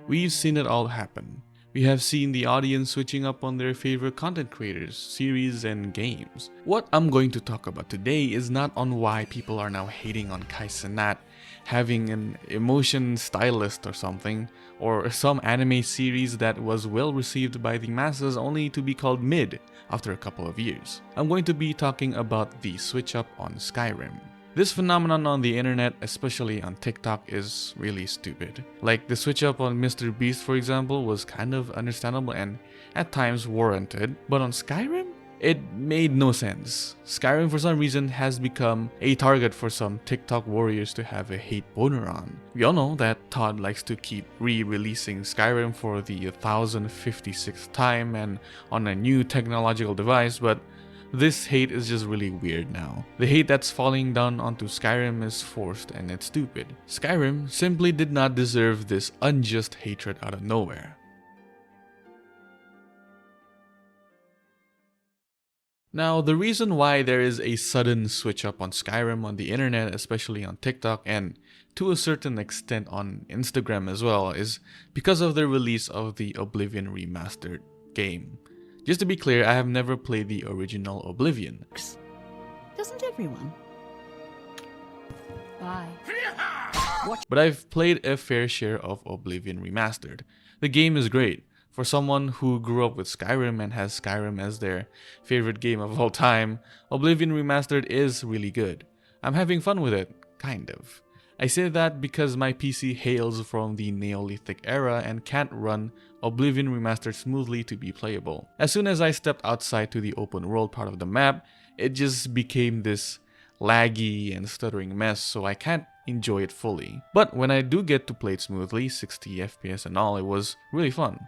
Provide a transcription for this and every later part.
We've seen it all happen. We have seen the audience switching up on their favorite content creators, series, and games. What I'm going to talk about today is not on why people are now hating on Kai Cenat having an emotion stylist or something, or some anime series that was well received by the masses only to be called mid after a couple of years. I'm going to be talking about the switch up on Skyrim. This phenomenon on the internet, especially on TikTok, is really stupid. Like the switch up on Mr. Beast, for example, was kind of understandable and at times warranted, but on Skyrim? It made no sense. Skyrim for some reason has become a target for some TikTok warriors to have a hate boner on. We all know that Todd likes to keep re-releasing Skyrim for the 1056th time and on a new technological device, but this hate is just really weird now. The hate that's falling down onto Skyrim is forced and it's stupid. Skyrim simply did not deserve this unjust hatred out of nowhere. Now, the reason why there is a sudden switch up on Skyrim on the internet, especially on TikTok and to a certain extent on Instagram as well, is because of the release of the Oblivion Remastered game. Just to be clear, I have never played the original Oblivion. Doesn't everyone? Bye. But I've played a fair share of Oblivion Remastered. The game is great. For someone who grew up with Skyrim and has Skyrim as their favorite game of all time, Oblivion Remastered is really good. I'm having fun with it, kind of. I say that because my PC hails from the Neolithic era and can't run Oblivion Remastered smoothly to be playable. As soon as I stepped outside to the open world part of the map, it just became this laggy and stuttering mess, so I can't enjoy it fully. But when I do get to play it smoothly, 60 FPS and all, it was really fun.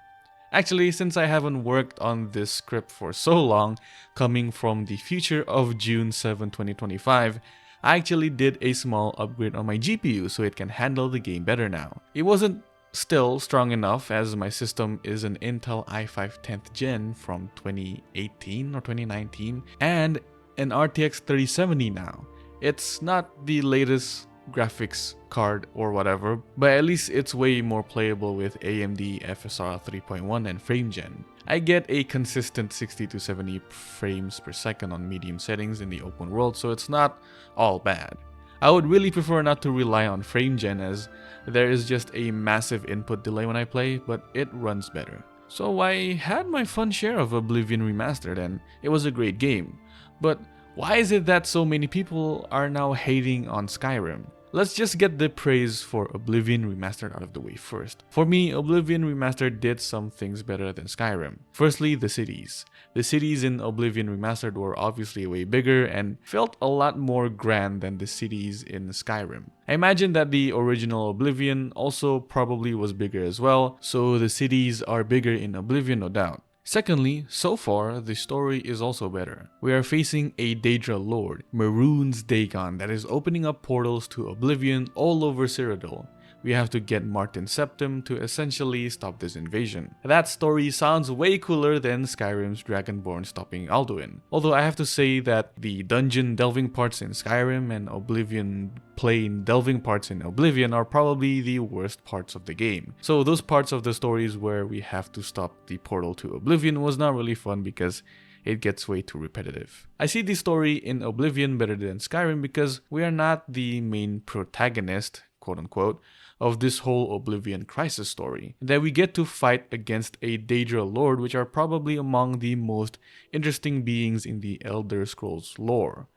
Actually, since I haven't worked on this script for so long, coming from the future of June 7, 2025, I actually did a small upgrade on my GPU so it can handle the game better now. It wasn't still strong enough as my system is an Intel i5 10th gen from 2018 or 2019 and an RTX 3070 now. It's not the latest graphics card or whatever, but at least it's way more playable with AMD FSR 3.1 and FrameGen. I get a consistent 60 to 70 frames per second on medium settings in the open world, so it's not all bad. I would really prefer not to rely on FrameGen as there is just a massive input delay when I play, but it runs better. So I had my fun share of Oblivion Remastered and it was a great game. But why is it that so many people are now hating on Skyrim? Let's just get the praise for Oblivion Remastered out of the way first. For me, Oblivion Remastered did some things better than Skyrim. Firstly, the cities. The cities in Oblivion Remastered were obviously way bigger and felt a lot more grand than the cities in Skyrim. I imagine that the original Oblivion also probably was bigger as well, so the cities are bigger in Oblivion, no doubt. Secondly, so far, the story is also better. We are facing a Daedra Lord, Maroon's Dagon, that is opening up portals to Oblivion all over Cyrodiil. We have to get Martin Septim to essentially stop this invasion. That story sounds way cooler than Skyrim's Dragonborn stopping Alduin. Although I have to say that the dungeon delving parts in Skyrim and Oblivion plain delving parts in Oblivion are probably the worst parts of the game. So those parts of the stories where we have to stop the portal to Oblivion was not really fun because it gets way too repetitive. I see the story in Oblivion better than Skyrim because we are not the main protagonist, quote unquote, of this whole Oblivion crisis story. That we get to fight against a Daedra Lord, which are probably among the most interesting beings in the Elder Scrolls lore.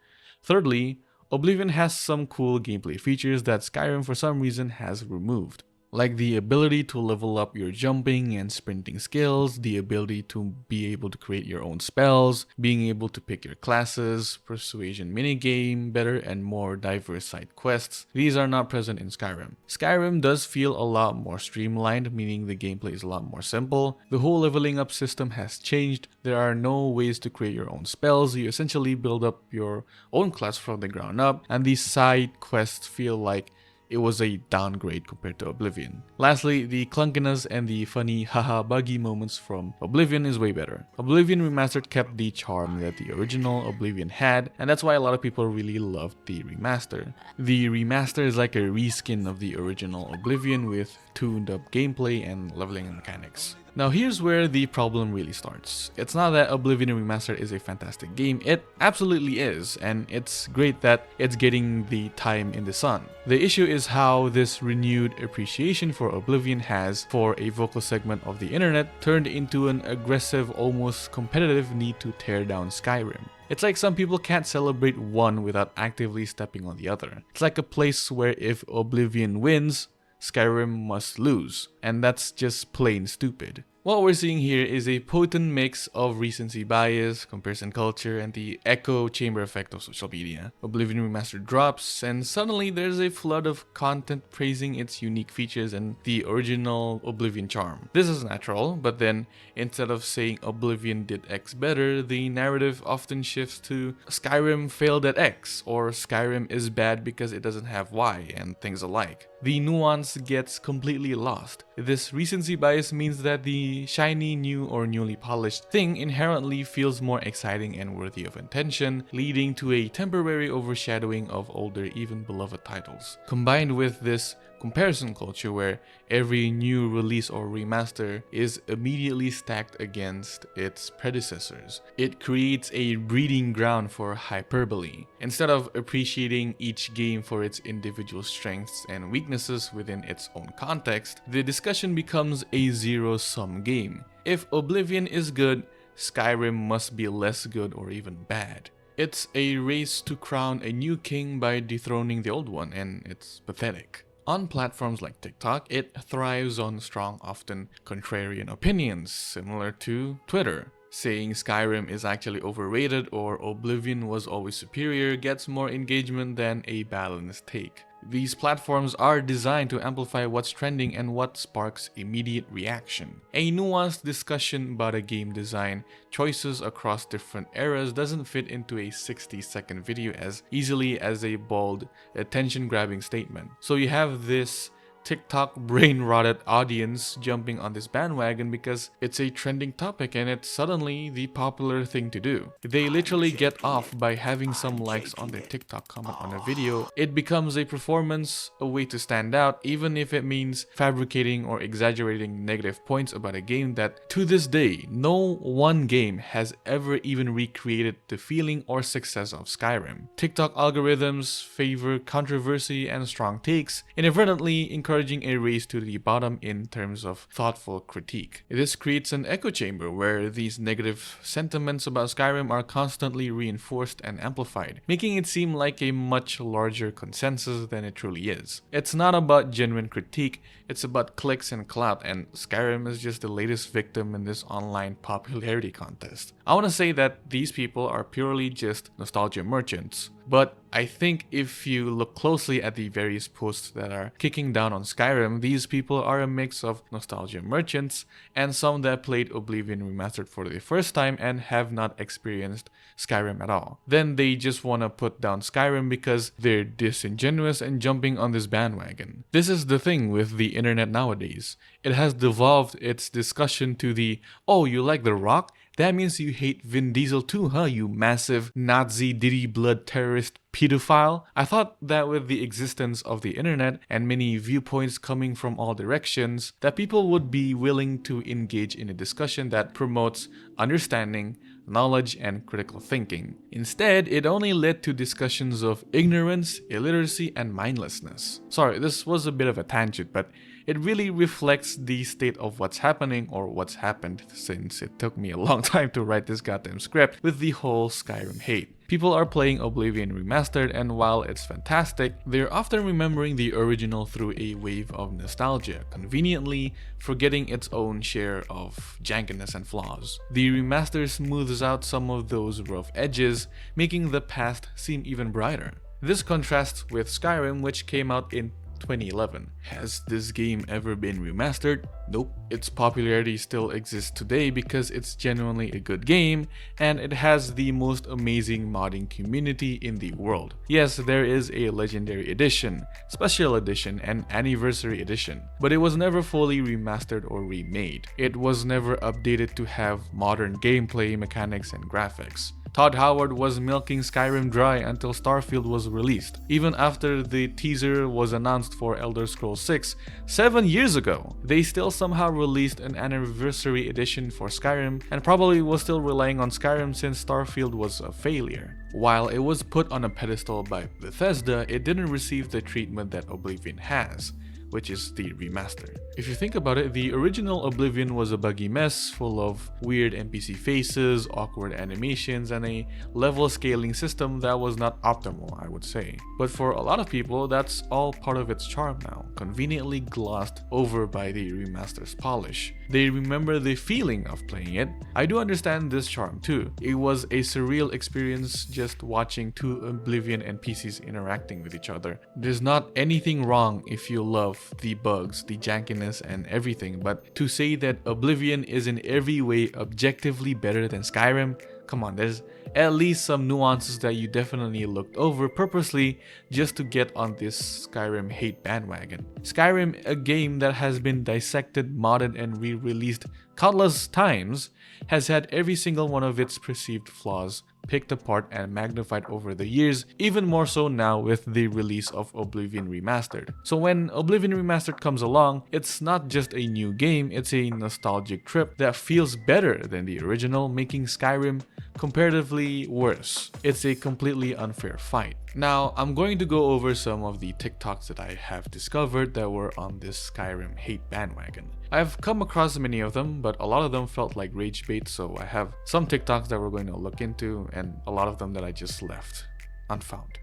Thirdly, Oblivion has some cool gameplay features that Skyrim for some reason has removed. Like the ability to level up your jumping and sprinting skills, the ability to be able to create your own spells, being able to pick your classes, persuasion minigame, better and more diverse side quests. These are not present in Skyrim. Skyrim does feel a lot more streamlined, meaning the gameplay is a lot more simple. The whole leveling up system has changed. There are no ways to create your own spells. You essentially build up your own class from the ground up, and these side quests feel like it was a downgrade compared to Oblivion. Lastly, the clunkiness and the funny haha buggy moments from Oblivion is way better. Oblivion Remastered kept the charm that the original Oblivion had, and that's why a lot of people really loved the remaster. The remaster is like a reskin of the original Oblivion with tuned up gameplay and leveling mechanics. Now here's where the problem really starts. It's not that Oblivion Remastered is a fantastic game, it absolutely is, and it's great that it's getting the time in the sun. The issue is how this renewed appreciation for Oblivion has, for a vocal segment of the internet, turned into an aggressive, almost competitive need to tear down Skyrim. It's like some people can't celebrate one without actively stepping on the other. It's like a place where if Oblivion wins, Skyrim must lose, and that's just plain stupid. What we're seeing here is a potent mix of recency bias, comparison culture, and the echo chamber effect of social media. Oblivion Remastered drops, and suddenly there's a flood of content praising its unique features and the original Oblivion charm. This is natural, but then instead of saying Oblivion did X better, the narrative often shifts to Skyrim failed at X, or Skyrim is bad because it doesn't have Y, and things alike. The nuance gets completely lost. This recency bias means that the shiny, new, or newly polished thing inherently feels more exciting and worthy of attention, leading to a temporary overshadowing of older, even beloved titles. Combined with this comparison culture where every new release or remaster is immediately stacked against its predecessors, it creates a breeding ground for hyperbole. Instead of appreciating each game for its individual strengths and weaknesses within its own context, the discussion becomes a zero-sum game. If Oblivion is good, Skyrim must be less good or even bad. It's a race to crown a new king by dethroning the old one, and it's pathetic. On platforms like TikTok, it thrives on strong, often contrarian opinions, similar to Twitter. Saying Skyrim is actually overrated or Oblivion was always superior gets more engagement than a balanced take. These platforms are designed to amplify what's trending and what sparks immediate reaction. A nuanced discussion about a game design choices across different eras doesn't fit into a 60-second video as easily as a bold, attention-grabbing statement. So you have this TikTok brain-rotted audience jumping on this bandwagon because it's a trending topic and it's suddenly the popular thing to do. They literally get off by having some likes on their TikTok comment on a video. It becomes a performance, a way to stand out, even if it means fabricating or exaggerating negative points about a game that, to this day, no one game has ever even recreated the feeling or success of Skyrim. TikTok algorithms favor controversy and strong takes, inadvertently encouraging a race to the bottom in terms of thoughtful critique. This creates an echo chamber where these negative sentiments about Skyrim are constantly reinforced and amplified, making it seem like a much larger consensus than it truly is. It's not about genuine critique, it's about clicks and clout, and Skyrim is just the latest victim in this online popularity contest. I want to say that these people are purely just nostalgia merchants. But I think if you look closely at the various posts that are kicking down on Skyrim, these people are a mix of nostalgia merchants and some that played Oblivion Remastered for the first time and have not experienced Skyrim at all. Then they just want to put down Skyrim because they're disingenuous and jumping on this bandwagon. This is the thing with the internet nowadays. It has devolved its discussion to the, oh, you like The Rock? That means you hate Vin Diesel too, huh, you massive Nazi Diddy blood terrorist pedophile? I thought that with the existence of the internet and many viewpoints coming from all directions, that people would be willing to engage in a discussion that promotes understanding, knowledge, and critical thinking. Instead, it only led to discussions of ignorance, illiteracy, and mindlessness. Sorry, this was a bit of a tangent, but it really reflects the state of what's happening or what's happened since it took me a long time to write this goddamn script with the whole Skyrim hate. People are playing Oblivion Remastered, and while it's fantastic, they're often remembering the original through a wave of nostalgia, conveniently forgetting its own share of jankiness and flaws. The remaster smooths out some of those rough edges, making the past seem even brighter. This contrasts with Skyrim, which came out in 2011. Has this game ever been remastered? Nope. Its popularity still exists today because it's genuinely a good game and it has the most amazing modding community in the world. Yes, there is a Legendary Edition, Special Edition, and Anniversary Edition, but it was never fully remastered or remade. It was never updated to have modern gameplay, mechanics, and graphics. Todd Howard was milking Skyrim dry until Starfield was released, even after the teaser was announced for Elder Scrolls 6 7 years ago. They still somehow released an anniversary edition for Skyrim and probably was still relying on Skyrim since Starfield was a failure. While it was put on a pedestal by Bethesda, it didn't receive the treatment that Oblivion has, which is the remaster. If you think about it, the original Oblivion was a buggy mess full of weird NPC faces, awkward animations, and a level scaling system that was not optimal, I would say. But for a lot of people, that's all part of its charm now, conveniently glossed over by the remaster's polish. They remember the feeling of playing it. I do understand this charm too. It was a surreal experience just watching two Oblivion NPCs interacting with each other. There's not anything wrong if you love the bugs, the jankiness, and everything, but to say that Oblivion is in every way objectively better than Skyrim, come on, there's at least some nuances that you definitely looked over purposely just to get on this Skyrim hate bandwagon. Skyrim, a game that has been dissected, modded, and re-released countless times, has had every single one of its perceived flaws picked apart and magnified over the years, even more so now with the release of Oblivion Remastered. So when Oblivion Remastered comes along, it's not just a new game, it's a nostalgic trip that feels better than the original, making Skyrim comparatively worse. It's a completely unfair fight. Now, I'm going to go over some of the TikToks that I have discovered that were on this Skyrim hate bandwagon. I've come across many of them, but a lot of them felt like rage bait, so I have some TikToks that we're going to look into and a lot of them that I just left unfound.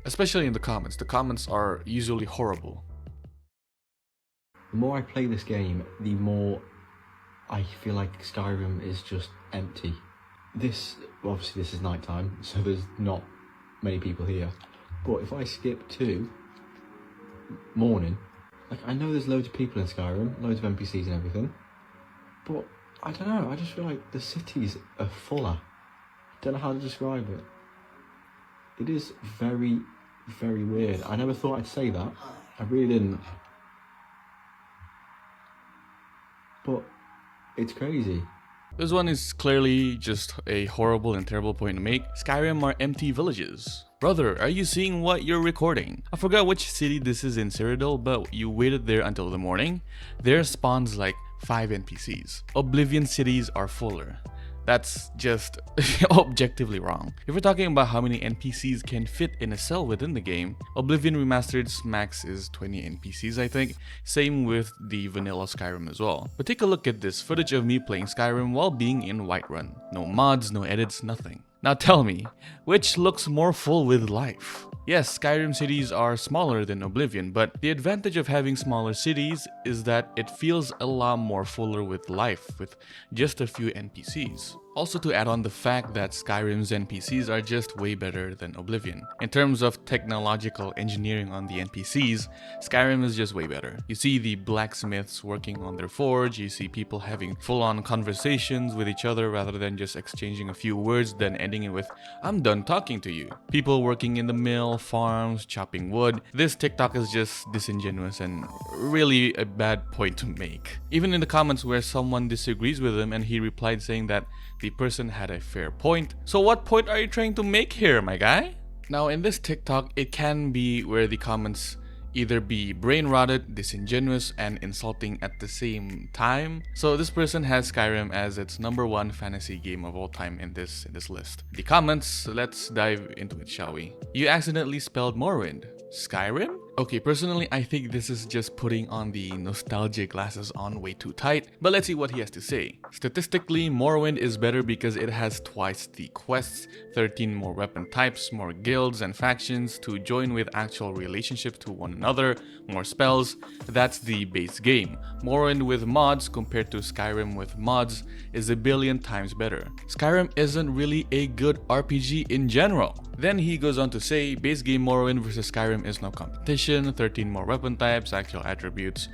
Especially in the comments. The comments are usually horrible. The more I play this game, the more I feel like Skyrim is just empty. Obviously this is nighttime, so there's not many people here. But if I skip to morning, like I know there's loads of people in Skyrim, loads of NPCs and everything, but I don't know, I just feel like the cities are fuller. Don't know how to describe it. It is very, very weird. I never thought I'd say that. I really didn't. But it's crazy. This one is clearly just a horrible and terrible point to make. Skyrim are empty villages. Brother, are you seeing what you're recording? I forgot which city this is in Cyrodiil, but you waited there until the morning. There spawns like 5 NPCs. Oblivion cities are fuller. That's just objectively wrong. If we're talking about how many NPCs can fit in a cell within the game, Oblivion Remastered's max is 20 NPCs, I think. Same with the vanilla Skyrim as well. But take a look at this footage of me playing Skyrim while being in Whiterun. No mods, no edits, nothing. Now tell me, which looks more full with life? Yes, Skyrim cities are smaller than Oblivion, but the advantage of having smaller cities is that it feels a lot more fuller with life, with just a few NPCs. Also to add on the fact that Skyrim's NPCs are just way better than Oblivion. In terms of technological engineering on the NPCs, Skyrim is just way better. You see the blacksmiths working on their forge, you see people having full-on conversations with each other rather than just exchanging a few words then ending it with, "I'm done talking to you." People working in the mill, farms, chopping wood. This TikTok is just disingenuous and really a bad point to make. Even in the comments where someone disagrees with him and he replied saying that the person had a fair point. So what point are you trying to make here, my guy? Now in this TikTok, it can be where the comments either be brain rotted, disingenuous, and insulting at the same time. So this person has Skyrim as its #1 fantasy game of all time in this list. The comments, let's dive into it, shall we? You accidentally spelled Morrowind. Skyrim? Okay, personally, I think this is just putting on the nostalgia glasses on way too tight, but let's see what he has to say. Statistically, Morrowind is better because it has twice the quests, 13 more weapon types, more guilds and factions to join with actual relationships to one another, more spells. That's the base game. Morrowind with mods compared to Skyrim with mods is a billion times better. Skyrim isn't really a good RPG in general. Then he goes on to say, base game Morrowind versus Skyrim is no competition. expansion, 13 more weapon types, actual attributes,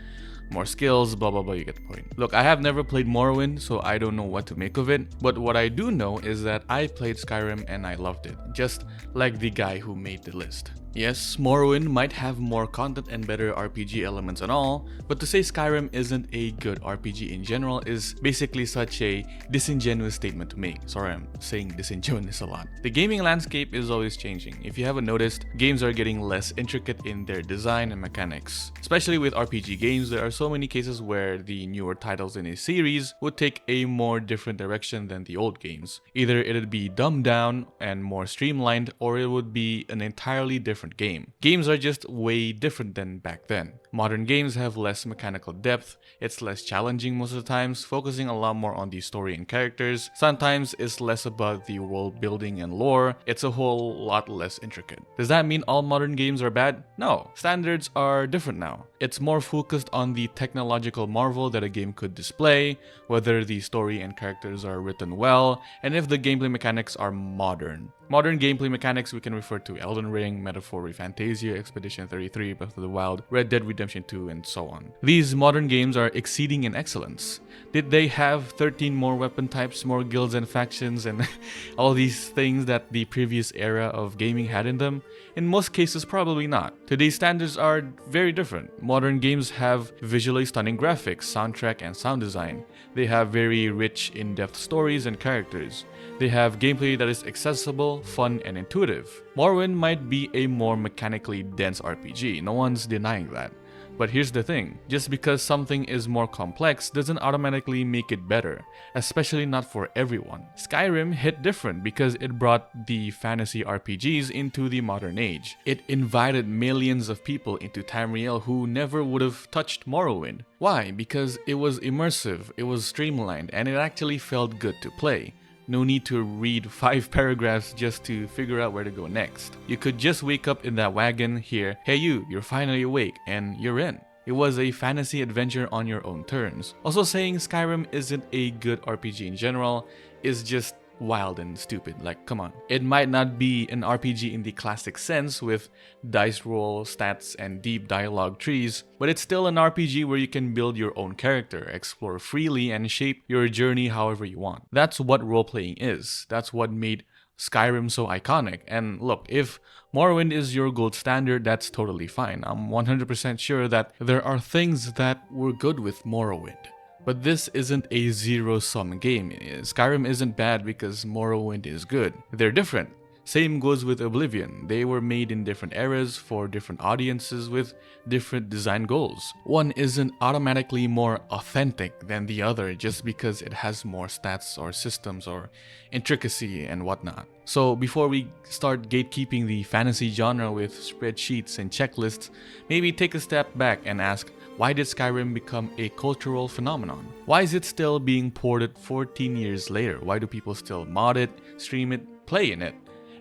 more skills, blah blah blah, you get the point. Look, I have never played Morrowind, so I don't know what to make of it, but what I do know is that I played Skyrim and I loved it, just like the guy who made the list. Yes, Morrowind might have more content and better RPG elements and all, but to say Skyrim isn't a good RPG in general is basically such a disingenuous statement to make. Sorry, I'm saying disingenuous a lot. The gaming landscape is always changing. If you haven't noticed, games are getting less intricate in their design and mechanics. Especially with RPG games, there are so many cases where the newer titles in a series would take a more different direction than the old games. Either it'd be dumbed down and more streamlined, or it would be an entirely different game. Games are just way different than back then. Modern games have less mechanical depth, it's less challenging most of the times, focusing a lot more on the story and characters. Sometimes it's less about the world building and lore, it's a whole lot less intricate. Does that mean all modern games are bad? No, standards are different now. It's more focused on the technological marvel that a game could display, whether the story and characters are written well, and if the gameplay mechanics are modern. Modern gameplay mechanics we can refer to Elden Ring, Metaphor Fantasia, Expedition 33, Breath of the Wild, Red Dead Redemption 2, and so on. These modern games are exceeding in excellence. Did they have 13 more weapon types, more guilds and factions, and all these things that the previous era of gaming had in them? In most cases, probably not. Today's standards are very different. Modern games have visually stunning graphics, soundtrack, and sound design. They have very rich, in-depth stories and characters. They have gameplay that is accessible, fun, and intuitive. Morrowind might be a more mechanically dense RPG, no one's denying that. But here's the thing, just because something is more complex doesn't automatically make it better, especially not for everyone. Skyrim hit different because it brought the fantasy RPGs into the modern age. It invited millions of people into Tamriel who never would have touched Morrowind. Why? Because it was immersive, it was streamlined, and it actually felt good to play. No need to read 5 paragraphs just to figure out where to go next. You could just wake up in that wagon, hear, "Hey you're finally awake," and you're in. It was a fantasy adventure on your own terms. Also, saying Skyrim isn't a good RPG in general is just wild and stupid. Like, come on. It might not be an RPG in the classic sense with dice roll, stats, and deep dialogue trees, but it's still an RPG where you can build your own character, explore freely, and shape your journey however you want. That's what role-playing is. That's what made Skyrim so iconic. And look, if Morrowind is your gold standard, that's totally fine. I'm 100% sure that there are things that were good with Morrowind. But this isn't a zero-sum game. Skyrim isn't bad because Morrowind is good. They're different. Same goes with Oblivion. They were made in different eras for different audiences with different design goals. One isn't automatically more authentic than the other just because it has more stats or systems or intricacy and whatnot. So before we start gatekeeping the fantasy genre with spreadsheets and checklists, maybe take a step back and ask, why did Skyrim become a cultural phenomenon? Why is it still being ported 14 years later? Why do people still mod it, stream it, play in it?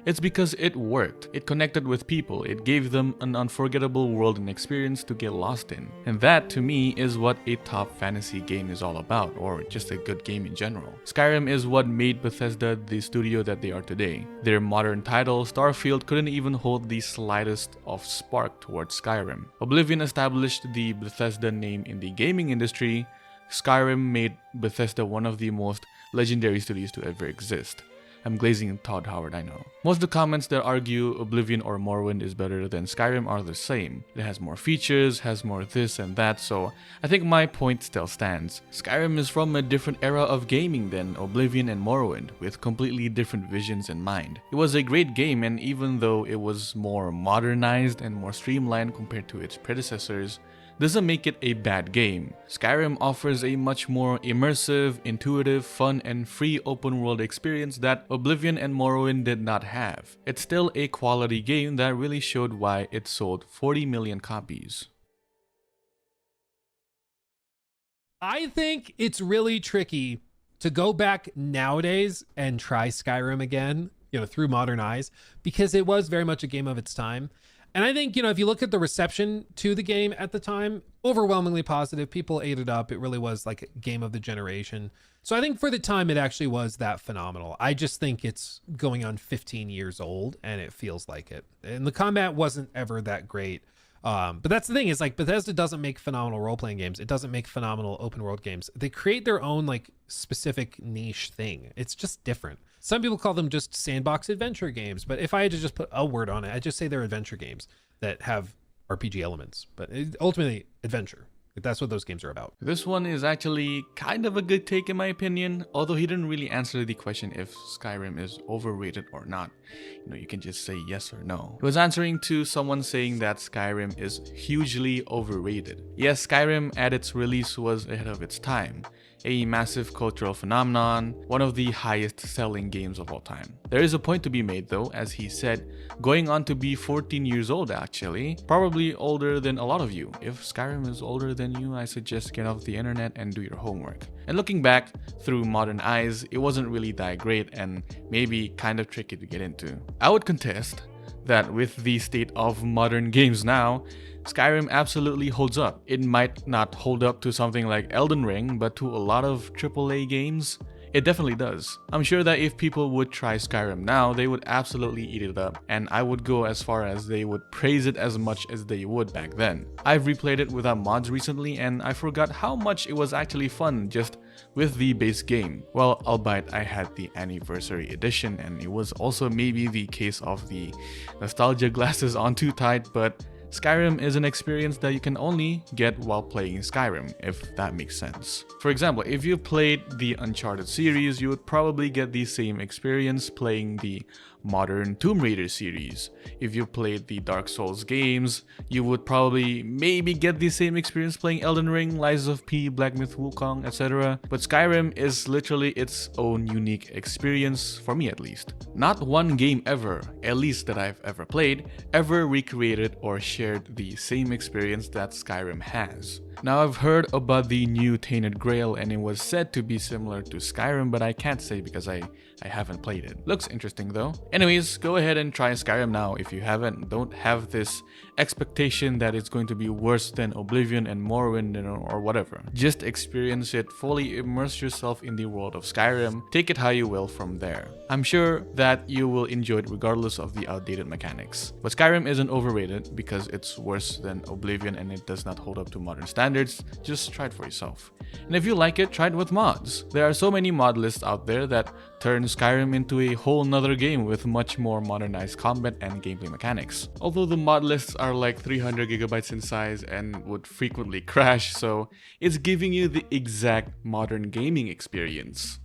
It's because it worked. It connected with people. It gave them an unforgettable world and experience to get lost in. And that, to me, is what a top fantasy game is all about, or just a good game in general. Skyrim is what made Bethesda the studio that they are today. Their modern title, Starfield, couldn't even hold the slightest of spark towards Skyrim. Oblivion established the Bethesda name in the gaming industry. Skyrim made Bethesda one of the most legendary studios to ever exist. I'm glazing Todd Howard, I know. Most of the comments that argue Oblivion or Morrowind is better than Skyrim are the same. It has more features, has more this and that, so I think my point still stands. Skyrim is from a different era of gaming than Oblivion and Morrowind, with completely different visions in mind. It was a great game, and even though it was more modernized and more streamlined compared to its predecessors, doesn't make it a bad game. Skyrim offers a much more immersive, intuitive, fun, and free open world experience that Oblivion and Morrowind did not have. It's still a quality game that really showed why it sold 40 million copies. I think it's really tricky to go back nowadays and try Skyrim again, through modern eyes, because it was very much a game of its time. And I think, if you look at the reception to the game at the time, overwhelmingly positive. People ate it up. It really was like a game of the generation. So I think for the time, it actually was that phenomenal. I just think it's going on 15 years old and it feels like it. And the combat wasn't ever that great. But that's the thing, is like Bethesda doesn't make phenomenal role-playing games. It doesn't make phenomenal open world games. They create their own like specific niche thing. It's just different. Some people call them just sandbox adventure games, but if I had to just put a word on it, I'd just say they're adventure games that have RPG elements, but ultimately adventure. That's what those games are about. This one is actually kind of a good take in my opinion, although he didn't really answer the question if Skyrim is overrated or not. You know, you can just say yes or no. He was answering to someone saying that Skyrim is hugely overrated. Yes, Skyrim at its release was ahead of its time. A massive cultural phenomenon, one of the highest selling games of all time. There is a point to be made though, as he said, going on to be 14 years old actually, probably older than a lot of you. If Skyrim is older than you, I suggest get off the internet and do your homework. And looking back through modern eyes, it wasn't really that great and maybe kind of tricky to get into. I would contest that with the state of modern games now, Skyrim absolutely holds up. It might not hold up to something like Elden Ring, but to a lot of AAA games, it definitely does. I'm sure that if people would try Skyrim now, they would absolutely eat it up, and I would go as far as they would praise it as much as they would back then. I've replayed it without mods recently, and I forgot how much it was actually fun just with the base game. Well, albeit I had the anniversary edition, and it was also maybe the case of the nostalgia glasses on too tight, but Skyrim is an experience that you can only get while playing Skyrim, if that makes sense. For example, if you played the Uncharted series, you would probably get the same experience playing the modern Tomb Raider series. If you played the Dark Souls games, you would probably maybe get the same experience playing Elden Ring, Lies of P, Black Myth Wukong, etc. But Skyrim is literally its own unique experience, for me at least. Not one game ever, at least that I've ever played, ever recreated or shared the same experience that Skyrim has. Now, I've heard about the new Tainted Grail and it was said to be similar to Skyrim, but I can't say because I haven't played it. Looks interesting though. Anyways, go ahead and try Skyrim now if you haven't. Don't have this expectation that it's going to be worse than Oblivion and Morrowind or whatever. Just experience it, fully immerse yourself in the world of Skyrim, take it how you will from there. I'm sure that you will enjoy it regardless of the outdated mechanics. But Skyrim isn't overrated because it's worse than Oblivion and it does not hold up to modern standards. Just try it for yourself. And if you like it, try it with mods. There are so many mod lists out there that turn Skyrim into a whole nother game with much more modernized combat and gameplay mechanics. Although the mod lists are like 300 gigabytes in size and would frequently crash, so it's giving you the exact modern gaming experience.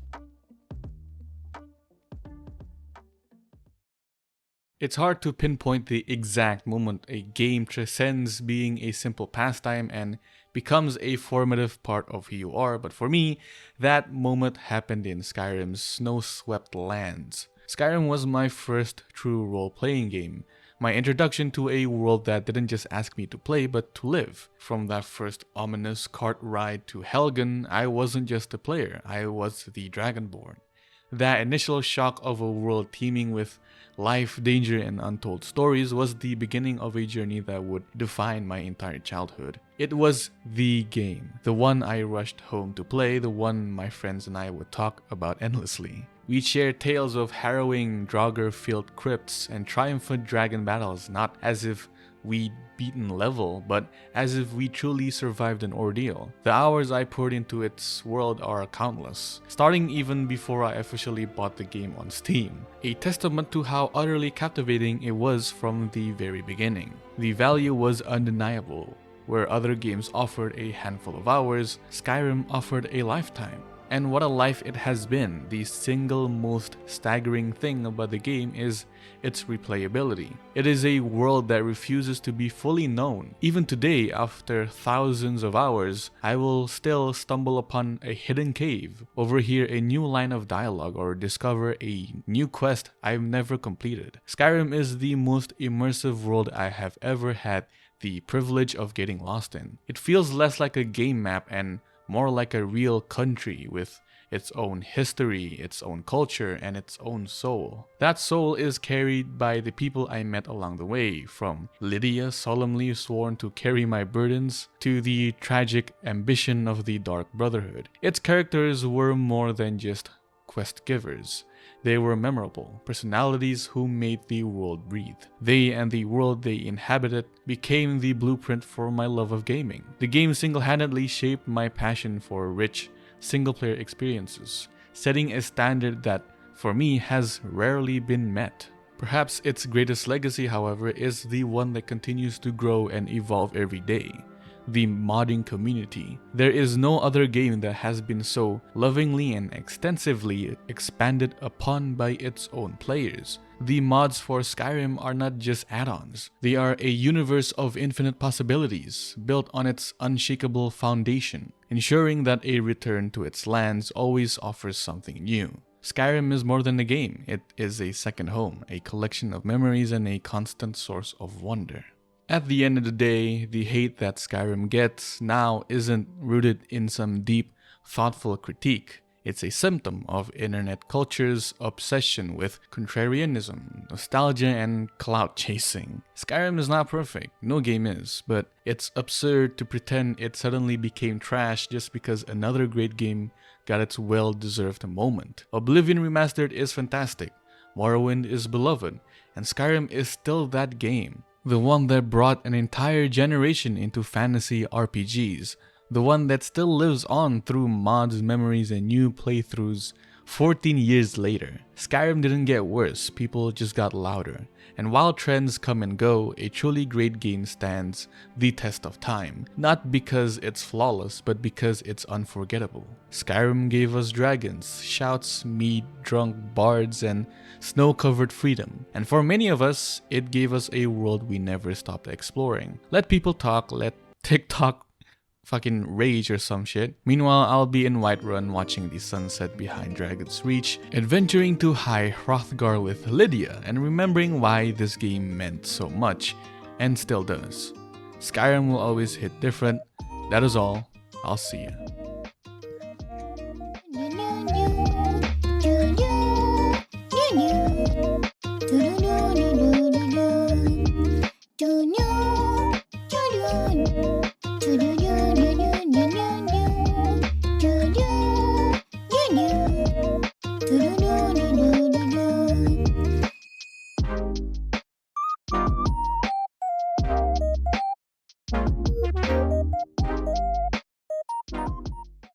It's hard to pinpoint the exact moment a game transcends being a simple pastime and becomes a formative part of who you are, but for me, that moment happened in Skyrim's snow-swept lands. Skyrim was my first true role-playing game, my introduction to a world that didn't just ask me to play, but to live. From that first ominous cart ride to Helgen, I wasn't just a player, I was the Dragonborn. That initial shock of a world teeming with life, danger, and untold stories was the beginning of a journey that would define my entire childhood. It was the game, the one I rushed home to play, the one my friends and I would talk about endlessly. We shared tales of harrowing, Draugr-filled crypts and triumphant dragon battles, not as if we'd beaten level, but as if we truly survived an ordeal. The hours I poured into its world are countless, starting even before I officially bought the game on Steam, a testament to how utterly captivating it was from the very beginning. The value was undeniable. Where other games offered a handful of hours, Skyrim offered a lifetime. And what a life it has been. The single most staggering thing about the game is its replayability. It is a world that refuses to be fully known. Even today, after thousands of hours, I will still stumble upon a hidden cave, overhear a new line of dialogue, or discover a new quest I've never completed. Skyrim is the most immersive world I have ever had the privilege of getting lost in. It feels less like a game map and more like a real country with its own history, its own culture, and its own soul. That soul is carried by the people I met along the way, from Lydia solemnly sworn to carry my burdens, to the tragic ambition of the Dark Brotherhood. Its characters were more than just quest givers. They were memorable, personalities who made the world breathe. They and the world they inhabited became the blueprint for my love of gaming. The game single-handedly shaped my passion for rich, single-player experiences, setting a standard that, for me, has rarely been met. Perhaps its greatest legacy, however, is the one that continues to grow and evolve every day: the modding community. There is no other game that has been so lovingly and extensively expanded upon by its own players. The mods for Skyrim are not just add-ons. They are a universe of infinite possibilities, built on its unshakable foundation, ensuring that a return to its lands always offers something new. Skyrim is more than a game. It is a second home, a collection of memories, and a constant source of wonder. At the end of the day, the hate that Skyrim gets now isn't rooted in some deep, thoughtful critique. It's a symptom of internet culture's obsession with contrarianism, nostalgia, and clout chasing. Skyrim is not perfect, no game is, but it's absurd to pretend it suddenly became trash just because another great game got its well-deserved moment. Oblivion Remastered is fantastic, Morrowind is beloved, and Skyrim is still that game. The one that brought an entire generation into fantasy RPGs. The one that still lives on through mods, memories, and new playthroughs 14 years later. Skyrim didn't get worse, people just got louder. And while trends come and go, a truly great game stands the test of time. Not because it's flawless, but because it's unforgettable. Skyrim gave us dragons, shouts, mead, drunk bards, and snow-covered freedom. And for many of us, it gave us a world we never stopped exploring. Let people talk, let TikTok fucking rage or some shit. Meanwhile, I'll be in Whiterun watching the sunset behind Dragon's Reach, adventuring to High Hrothgar with Lydia, and remembering why this game meant so much, and still does. Skyrim will always hit different. That is all. I'll see you. Thank you.